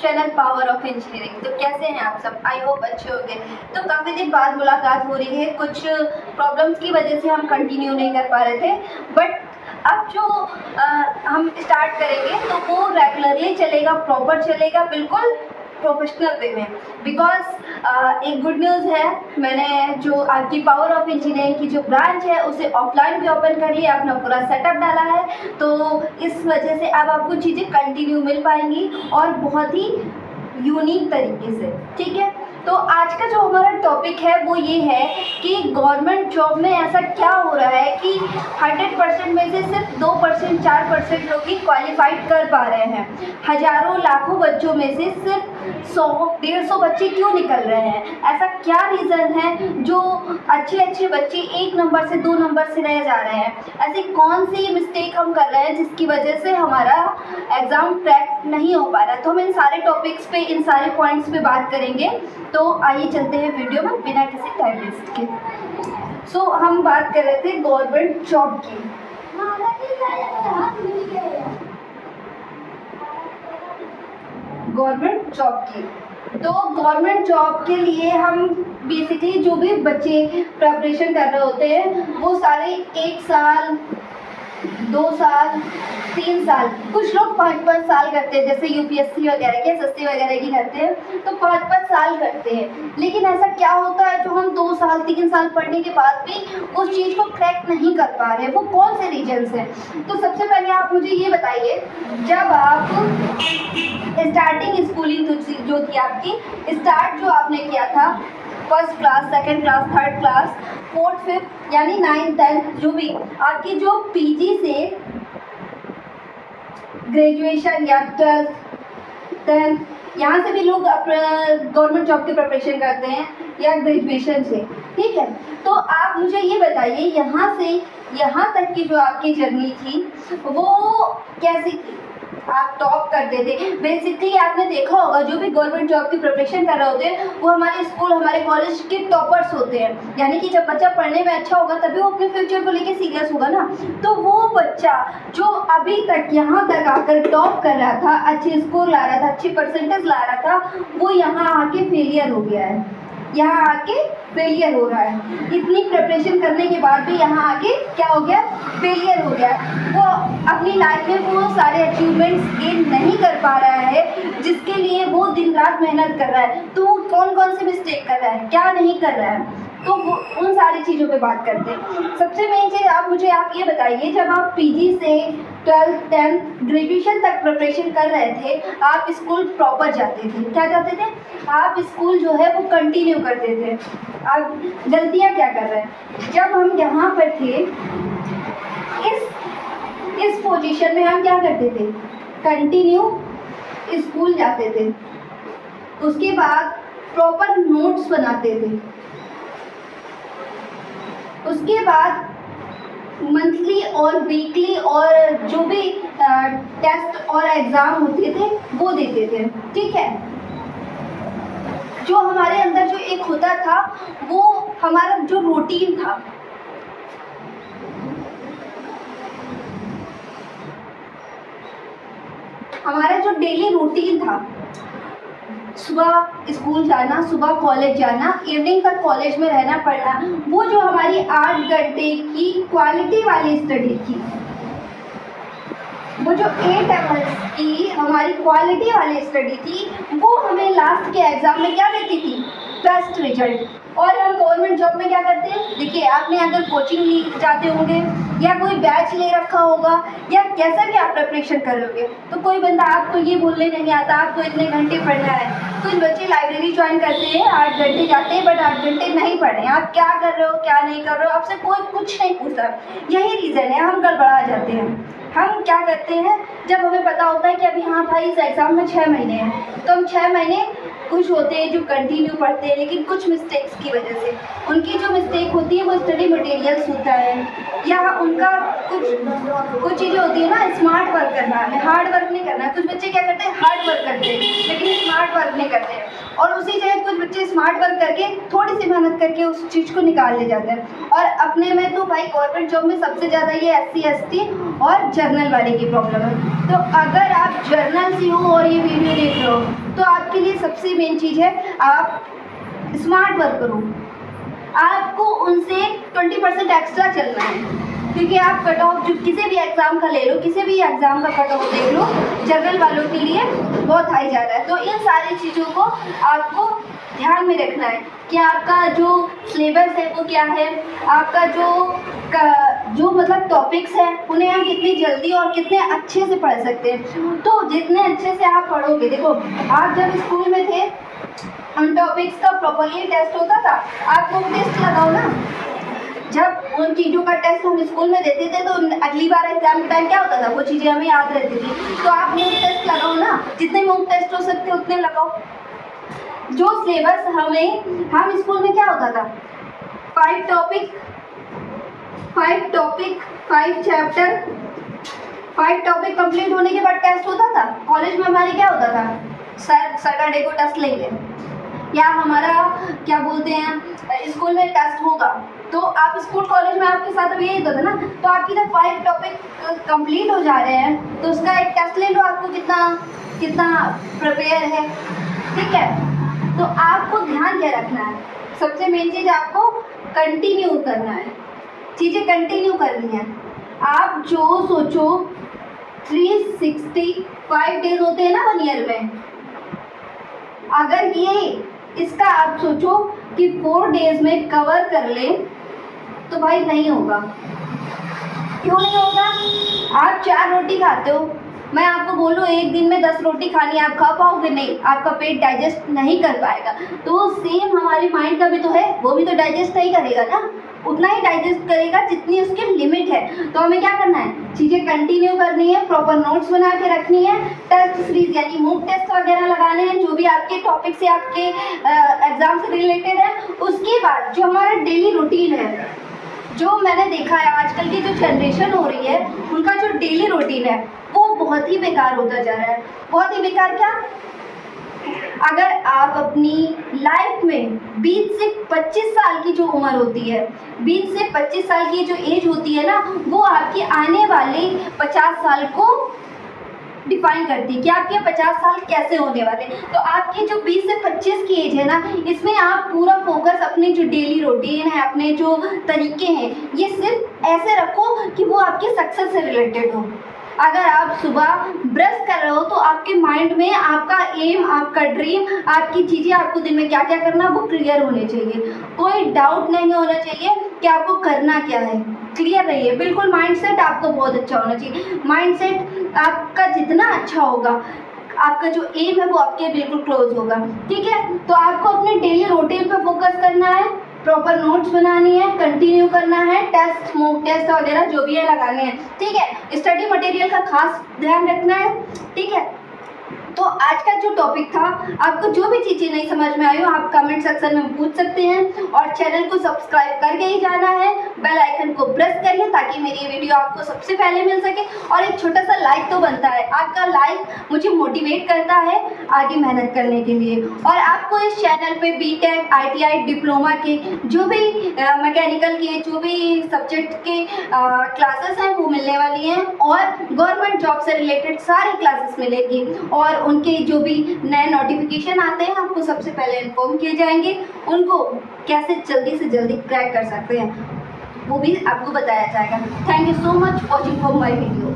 Channel power of engineering. तो कैसे हैं आप सब? आई होप अच्छे होंगे। तो काफ़ी दिन बाद मुलाकात हो रही है, कुछ प्रॉब्लम्स की वजह से हम कंटिन्यू नहीं कर पा रहे थे, बट अब जो हम स्टार्ट करेंगे तो वो रेगुलरली चलेगा, प्रॉपर चलेगा, बिल्कुल प्रोफेशनल वे में। बिकॉज एक गुड न्यूज़ है, मैंने जो आपकी पावर ऑफ इंजीनियरिंग की जो ब्रांच है उसे ऑफलाइन भी ओपन कर लिया, अपना पूरा सेटअप डाला है। तो इस वजह से अब आपको चीज़ें कंटिन्यू मिल पाएंगी और बहुत ही यूनिक तरीके से, ठीक है। तो आज का जो हमारा टॉपिक है वो ये है कि गवर्नमेंट जॉब में ऐसा क्या हो रहा है कि 100% में से सिर्फ 2%, 4% लोग ही क्वालिफाइड कर पा रहे हैं। हजारों लाखों बच्चों में से सिर्फ 100-150 बच्चे क्यों निकल रहे हैं? ऐसा क्या रीज़न है जो अच्छे बच्चे 1 नंबर से 2 नंबर से रह जा रहे हैं? ऐसी कौन सी मिस्टेक हम कर रहे हैं जिसकी वजह से हमारा एग्ज़ाम क्रैक नहीं हो पा रहा है? तो हम इन सारे टॉपिक्स पे, इन सारे पॉइंट्स पे बात करेंगे। तो आइए चलते हैं वीडियो में बिना किसी टाइम वेस्ट के। सो हम बात कर रहे थे गवर्नमेंट जॉब की। गवर्नमेंट जॉब की तो गवर्नमेंट जॉब के लिए हम बेसिकली जो भी बच्चे प्रिपरेशन कर रहे होते हैं वो सारे 1 साल, 2 साल, 3 साल, कुछ लोग 5-5 साल करते हैं, जैसे यूपीएससी वगैरह के, एसएससी वगैरह की करते हैं तो 5-5 साल करते हैं। लेकिन ऐसा क्या होता है जो हम 2 साल 3 साल पढ़ने के बाद भी उस चीज़ को क्रैक नहीं कर पा रहे हैं? वो कौन से रीजन्स हैं? तो सबसे पहले आप मुझे ये बताइए, जब आप स्टार्टिंग स्कूलिंग जो थी आपकी, स्टार्ट जो आपने किया था, first class, second class, third class, fourth, fifth, यानी 9th 10th, जो भी आपकी जो पीजी से ग्रेजुएशन या 12th 10th, यहाँ से भी लोग गवर्नमेंट जॉब की प्रिपरेशन करते हैं या ग्रेजुएशन से, ठीक है। तो आप मुझे ये बताइए, यहाँ से यहाँ तक की जो आपकी जर्नी थी वो कैसी थी? आप टॉप करते थे? बेसिकली आपने देखा होगा जो भी गवर्नमेंट जॉब की प्रिपरेशन कर रहे होते हैं वो हमारे स्कूल, हमारे कॉलेज के टॉपर्स होते हैं। यानी कि जब बच्चा पढ़ने में अच्छा होगा तभी वो अपने फ्यूचर को लेके सीरियस होगा ना। तो वो बच्चा जो अभी तक यहाँ तक आकर टॉप कर रहा था, अच्छे स्कोर ला रहा था, अच्छी परसेंटेज ला रहा था, वो यहाँ आके फेलियर हो गया है। यहाँ आके फेलियर हो रहा है। इतनी प्रिपरेशन करने के बाद भी यहाँ आके क्या हो गया? फेलियर हो गया। वो अपनी लाइफ में वो सारे अचीवमेंट्स गेन नहीं कर पा रहा है जिसके लिए वो दिन रात मेहनत कर रहा है। तो कौन कौन से मिस्टेक कर रहा है, क्या नहीं कर रहा है, तो वो उन सारी चीज़ों पे बात करते हैं। सबसे मेन चीज़ आप ये बताइए, जब आप पीजी से 12th 10th ग्रेजुएशन तक प्रिपरेशन कर रहे थे, आप स्कूल प्रॉपर जाते थे? क्या जाते थे आप? स्कूल जो है वो कंटिन्यू करते थे। आप गलतियाँ क्या कर रहे हैं? जब हम यहाँ पर थे इस पोजीशन में, हम क्या करते थे? कंटिन्यू स्कूल जाते थे, उसके बाद प्रॉपर नोट्स बनाते थे, उसके बाद मंथली और वीकली और जो भी टेस्ट और एग्ज़ाम होते थे वो देते थे, ठीक है। जो हमारे अंदर जो एक होता था वो हमारा जो रूटीन था, हमारा जो डेली रूटीन था, सुबह स्कूल जाना, सुबह कॉलेज जाना, इवनिंग तक कॉलेज में रहना पड़ना, वो जो हमारी 8 घंटे की क्वालिटी वाली स्टडी थी, वो जो 8 आवर्स की हमारी क्वालिटी वाली स्टडी थी, वो हमें लास्ट के एग्ज़ाम में क्या देती थी? Best result. और हम गवर्नमेंट जॉब में क्या करते हैं? देखिए, आपने अगर कोचिंग जाते होंगे या कोई बैच ले रखा होगा या कैसा भी आप प्रिपरेशन करोगे, तो कोई बंदा आपको ये बोलने नहीं आता आपको इतने घंटे पढ़ना है। कुछ बच्चे लाइब्रेरी ज्वाइन करते हैं, 8 घंटे जाते हैं, बट 8 घंटे नहीं पढ़ रहे हैं। आप क्या कर रहे हो, क्या नहीं कर रहे हो, आपसे कोई कुछ नहीं पूछता। यही रीज़न है, हम गड़बड़ा जाते हैं। हम क्या करते हैं, जब हमें पता होता है कि अभी हाँ भाई इस एग्ज़ाम में 6 महीने हैं, तो हम 6 महीने कुछ होते हैं जो कंटिन्यू पढ़ते हैं, लेकिन कुछ मिस्टेक्स की वजह से उनकी जो मिस्टेक होती है वो स्टडी मटेरियल्स होता है या उनका कुछ चीज़ें होती है ना, स्मार्ट वर्क करना है, हार्ड वर्क नहीं करना है। कुछ बच्चे क्या करते हैं? हार्ड वर्क करते हैं लेकिन स्मार्ट वर्क नहीं करते हैं, और उसी जगह कुछ बच्चे स्मार्ट वर्क करके थोड़ी सी मेहनत करके उस चीज़ को निकाल ले जाते हैं। और अपने में तो भाई गवर्नमेंट जॉब में सबसे ज़्यादा ये SC ST और जर्नल वाले की प्रॉब्लम है। तो अगर आप जर्नल से हो और ये वीडियो देख रहे हो तो आपके लिए सबसे मेन चीज़ है आप स्मार्ट वर्क करो। आपको उनसे 20% एक्स्ट्रा चलना है, क्योंकि आप कट ऑफ जो किसी भी एग्ज़ाम का ले लो, किसी भी एग्ज़ाम का कट ऑफ देख लो, जनरल वालों के लिए बहुत हाई जा रहा है। तो इन सारी चीज़ों को आपको ध्यान में रखना है कि आपका जो सिलेबस है वो क्या है, आपका जो मतलब टॉपिक्स हैं उन्हें हम कितनी जल्दी और कितने अच्छे से पढ़ सकते हैं। तो जितने अच्छे से आप पढ़ोगे, देखो आप जब स्कूल में थे उन टॉपिक्स का प्रॉपरली टेस्ट होता था, आप वो टेस्ट लगाओ ना। जब उन चीज़ों का टेस्ट हम स्कूल में देते थे तो अगली बार एग्जाम के टाइम क्या होता था, वो चीज़ें हमें याद रहती थी। तो आप मॉक टेस्ट लगाओ ना, जितने मॉक टेस्ट हो सकते उतने लगाओ। जो सिलेबस हम स्कूल में क्या होता था, 5 टॉपिक 5 चैप्टर 5 टॉपिक कंप्लीट होने के बाद टेस्ट होता था। कॉलेज में हमारे क्या होता था, सैटरडे को टेस्ट लेंगे, या हमारा क्या बोलते हैं स्कूल में टेस्ट होगा। तो आप स्कूल कॉलेज में आपके साथ अब यही होता था ना। तो आपकी जब 5 टॉपिक कंप्लीट हो जा रहे हैं तो उसका एक टेस्ट ले लो, आपको कितना प्रिपेयर है, ठीक है। तो आपको ध्यान क्या रखना है, सबसे मेन चीज़ आपको कंटिन्यू करना है, चीज़ें कंटिन्यू करनी है। आप जो सोचो 365 डेज होते हैं ना 1 ईयर में, अगर इसका आप सोचो कि 4 डेज में कवर कर ले तो भाई नहीं होगा। क्यों नहीं होगा? आप 4 रोटी खाते हो, मैं आपको बोलूँ एक दिन में 10 रोटी खानी है, आप खा पाओगे? नहीं, आपका पेट डाइजेस्ट नहीं कर पाएगा। तो सेम हमारे माइंड का भी तो है, वो भी तो डाइजेस्ट नहीं करेगा ना, उतना ही डाइजेस्ट करेगा जितनी उसकी लिमिट है। तो हमें क्या करना है, चीज़ें कंटिन्यू करनी है, प्रॉपर नोट्स बना के रखनी है, टेस्ट सीरीज यानी मॉक टेस्ट वगैरह लगाने हैं जो भी आपके टॉपिक से आपके एग्जाम से रिलेटेड है। उसके बाद जो हमारा डेली रूटीन है, जो मैंने देखा है आजकल की जो जनरेशन हो रही है उनका जो डेली रूटीन है वो बहुत ही बेकार होता जा रहा है। बहुत ही बेकार क्या, अगर आप अपनी लाइफ में 20 से 25 साल की जो उम्र होती है, 20 से 25 साल की जो एज होती है ना, वो आपके आने वाले 50 साल को डिफाइन करती है कि आपके 50 साल कैसे होने वाले। तो आपकी जो 20 से 25 की एज है ना, इसमें आप पूरा फोकस अपने जो डेली रूटीन है, अपने जो तरीके हैं, ये सिर्फ ऐसे रखो कि वो आपके सक्सेस से रिलेटेड हो। अगर आप सुबह ब्रश कर रहे हो तो आपके माइंड में आपका एम, आपका ड्रीम, आपकी चीज़ें, आपको दिन में क्या क्या करना वो क्लियर होने चाहिए। कोई डाउट नहीं होना चाहिए कि आपको करना क्या है, क्लियर रहिए बिल्कुल। माइंडसेट आपको बहुत अच्छा होना चाहिए। माइंडसेट आपका जितना अच्छा होगा, आपका जो एम है वो आपके बिल्कुल क्लोज होगा, ठीक है। तो आपको अपने डेली रूटीन पे फोकस करना है, प्रॉपर नोट्स बनानी है, कंटिन्यू करना है, टेस्ट, मॉक टेस्ट वगैरह जो भी है लगाने हैं, ठीक है। स्टडी मटेरियल का खास ध्यान रखना है, ठीक है। तो आज का जो टॉपिक था, आपको जो भी चीज़ें नहीं समझ में आई हो आप कमेंट सेक्शन में पूछ सकते हैं, और चैनल को सब्सक्राइब करके ही जाना है, बेल आइकन को प्रेस करिए ताकि मेरी वीडियो आपको सबसे पहले मिल सके। और एक छोटा सा लाइक तो बनता है, आपका लाइक मुझे मोटिवेट करता है आगे मेहनत करने के लिए। और आपको इस चैनल पे बीटेक, ITI, डिप्लोमा के जो भी मैकेनिकल के जो भी सब्जेक्ट के क्लासेस हैं वो मिलने वाली हैं, और गवर्नमेंट जॉब से रिलेटेड सारी क्लासेस मिलेगी, और उनके जो भी नए नोटिफिकेशन आते हैं आपको सबसे पहले इन्फॉर्म किए जाएंगे। उनको कैसे जल्दी से जल्दी क्रैक कर सकते हैं वो भी आपको बताया जाएगा। Thank you so much watching for my video.